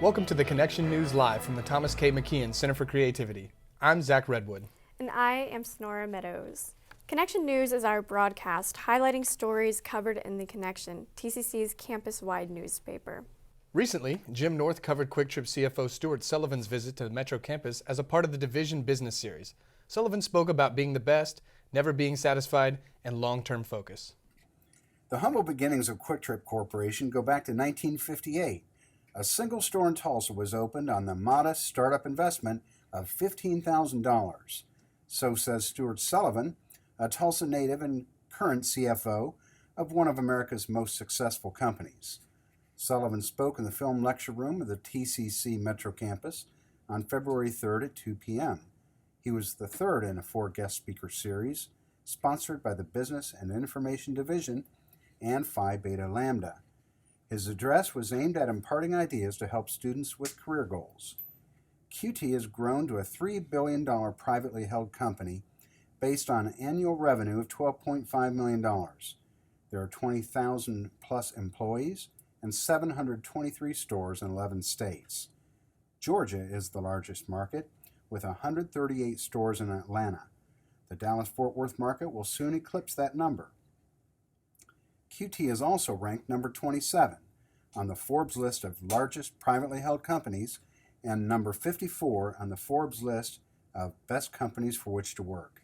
Welcome to the Connection News Live from the Thomas K. McKeon Center for Creativity. I'm Zach Redwood. And I am Sonora Meadows. Connection News is our broadcast highlighting stories covered in the Connection, TCC's campus-wide newspaper. Recently, Jim North covered Quick Trip CFO Stuart Sullivan's visit to the Metro campus as a part of the Division Business Series. Sullivan spoke about being the best, never being satisfied, and long-term focus. The humble beginnings of Quick Trip Corporation go back to 1958. A single store in Tulsa was opened on the modest startup investment of $15,000. So says Stuart Sullivan, a Tulsa native and current CFO of one of America's most successful companies. Sullivan spoke in the film lecture room of the TCC Metro campus on February 3rd at 2 p.m. He was the third in a four-guest speaker series sponsored by the Business and Information Division and Phi Beta Lambda. His address was aimed at imparting ideas to help students with career goals. QT has grown to a $3 billion privately held company based on annual revenue of $12.5 million. There are 20,000 plus employees and 723 stores in 11 states. Georgia is the largest market, with 138 stores in Atlanta. The Dallas-Fort Worth market will soon eclipse that number. QT is also ranked number 27 on the Forbes list of largest privately held companies and number 54 on the Forbes list of best companies for which to work.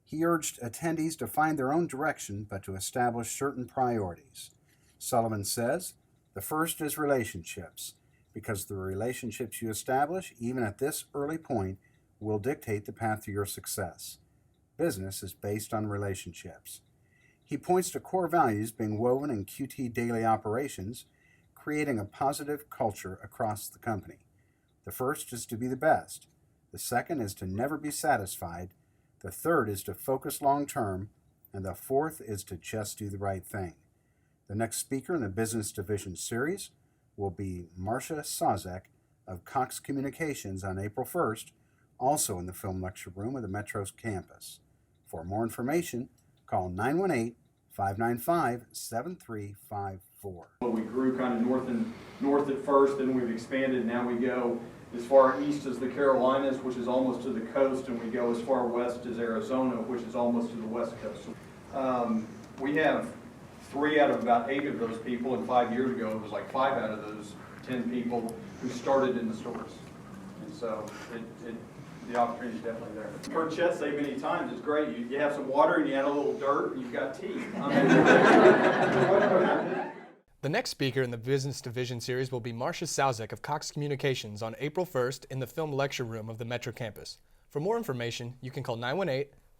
He urged attendees to find their own direction, but to establish certain priorities. Sullivan says, the first is relationships, because the relationships you establish, even at this early point, will dictate the path to your success. Business is based on relationships. He points to core values being woven in QT daily operations, creating a positive culture across the company. The first is to be the best. The second is to never be satisfied. The third is to focus long-term. And the fourth is to just do the right thing. The next speaker in the Business Division series will be Marcia Sozek of Cox Communications on April 1st, also in the film lecture room of the Metro's campus. For more information, call 918-595-7354. Well, we grew kind of north at first, then we've expanded. Now we go as far east as the Carolinas, which is almost to the coast, and we go as far west as Arizona, which is almost to the west coast. We have 3 out of about 8 of those people, and 5 years ago it was like 5 out of those 10 people who started in the stores. And so the opportunity is definitely there. Heard Chet say many times, it's great. You have some water and you add a little dirt and you've got tea. The next speaker in the Business Division series will be Marcia Sozek of Cox Communications on April 1st in the film lecture room of the Metro campus. For more information, you can call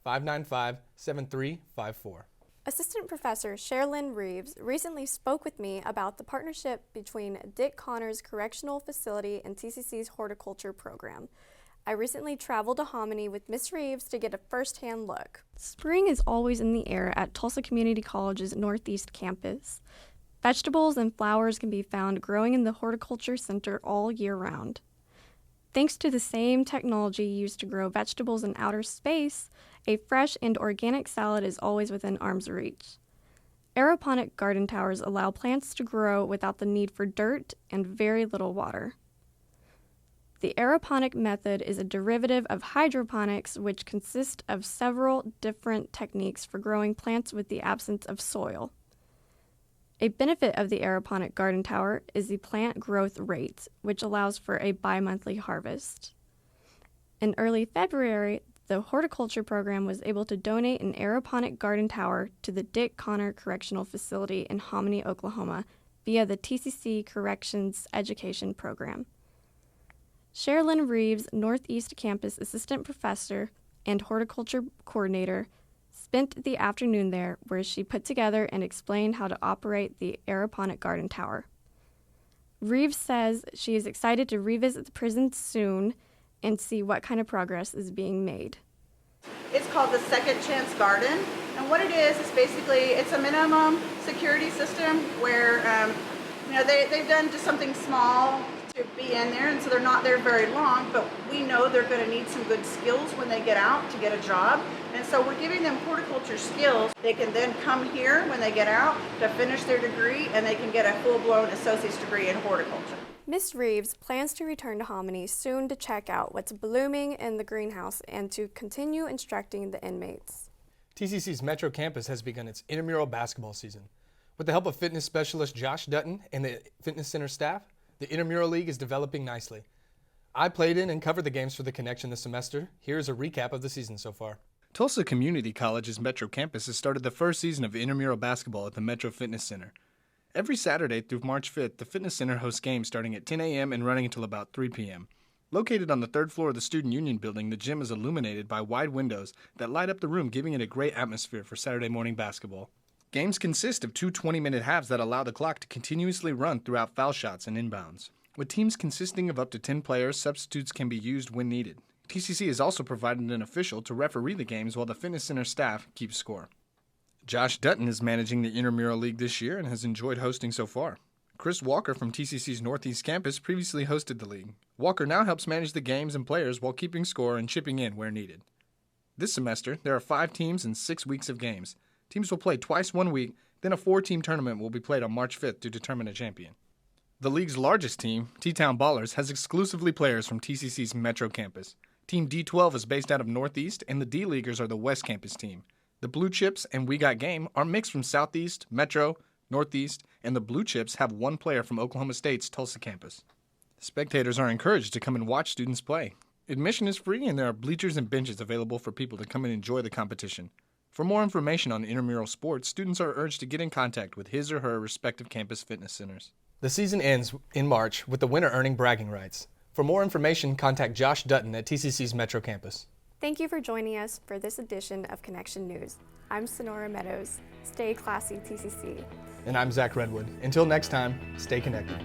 918-595-7354. Assistant Professor Sherilyn Reeves recently spoke with me about the partnership between Dick Connor's Correctional Facility and TCC's Horticulture program. I recently traveled to Hominy with Miss Reeves to get a first-hand look. Spring is always in the air at Tulsa Community College's Northeast campus. Vegetables and flowers can be found growing in the Horticulture Center all year round. Thanks to the same technology used to grow vegetables in outer space, a fresh and organic salad is always within arm's reach. Aeroponic garden towers allow plants to grow without the need for dirt and very little water. The aeroponic method is a derivative of hydroponics, which consists of several different techniques for growing plants with the absence of soil. A benefit of the aeroponic garden tower is the plant growth rate, which allows for a bi-monthly harvest. In early February, the horticulture program was able to donate an aeroponic garden tower to the Dick Connor Correctional Facility in Hominy, Oklahoma, via the TCC Corrections Education Program. Sherilyn Reeves, Northeast Campus Assistant Professor and Horticulture Coordinator, spent the afternoon there where she put together and explained how to operate the aeroponic garden tower. Reeves says she is excited to revisit the prison soon and see what kind of progress is being made. It's called the Second Chance Garden, and what it is basically it's a minimum security system where they've done just something small to be in there, and so they're not there very long, but we know they're going to need some good skills when they get out to get a job, and so we're giving them horticulture skills. They can then come here when they get out to finish their degree, and they can get a full-blown associate's degree in horticulture. Ms. Reeves plans to return to Hominy soon to check out what's blooming in the greenhouse and to continue instructing the inmates. TCC's Metro Campus has begun its intramural basketball season. With the help of fitness specialist Josh Dutton and the Fitness Center staff, the Intramural League is developing nicely. I played in and covered the games for the Connection this semester. Here's a recap of the season so far. Tulsa Community College's Metro Campus has started the first season of intramural basketball at the Metro Fitness Center. Every Saturday through March 5th, the Fitness Center hosts games starting at 10 a.m. and running until about 3 p.m. Located on the third floor of the Student Union building, the gym is illuminated by wide windows that light up the room, giving it a great atmosphere for Saturday morning basketball. Games consist of two 20-minute halves that allow the clock to continuously run throughout foul shots and inbounds. With teams consisting of up to 10 players, substitutes can be used when needed. TCC has also provided an official to referee the games while the Fitness Center staff keeps score. Josh Dutton is managing the Intramural League this year and has enjoyed hosting so far. Chris Walker from TCC's Northeast Campus previously hosted the league. Walker now helps manage the games and players while keeping score and chipping in where needed. This semester, there are 5 teams and 6 weeks of games. Teams will play twice one week, then a 4-team tournament will be played on March 5th to determine a champion. The league's largest team, T-Town Ballers, has exclusively players from TCC's Metro Campus. Team D12 is based out of Northeast, and the D-Leaguers are the West Campus team. The Blue Chips and We Got Game are mixed from Southeast, Metro, Northeast, and the Blue Chips have 1 player from Oklahoma State's Tulsa campus. Spectators are encouraged to come and watch students play. Admission is free, and there are bleachers and benches available for people to come and enjoy the competition. For more information on intramural sports, students are urged to get in contact with his or her respective campus fitness centers. The season ends in March with the winner earning bragging rights. For more information, contact Josh Dutton at TCC's Metro Campus. Thank you for joining us for this edition of Connection News. I'm Sonora Meadows. Stay classy, TCC. And I'm Zach Redwood. Until next time, stay connected.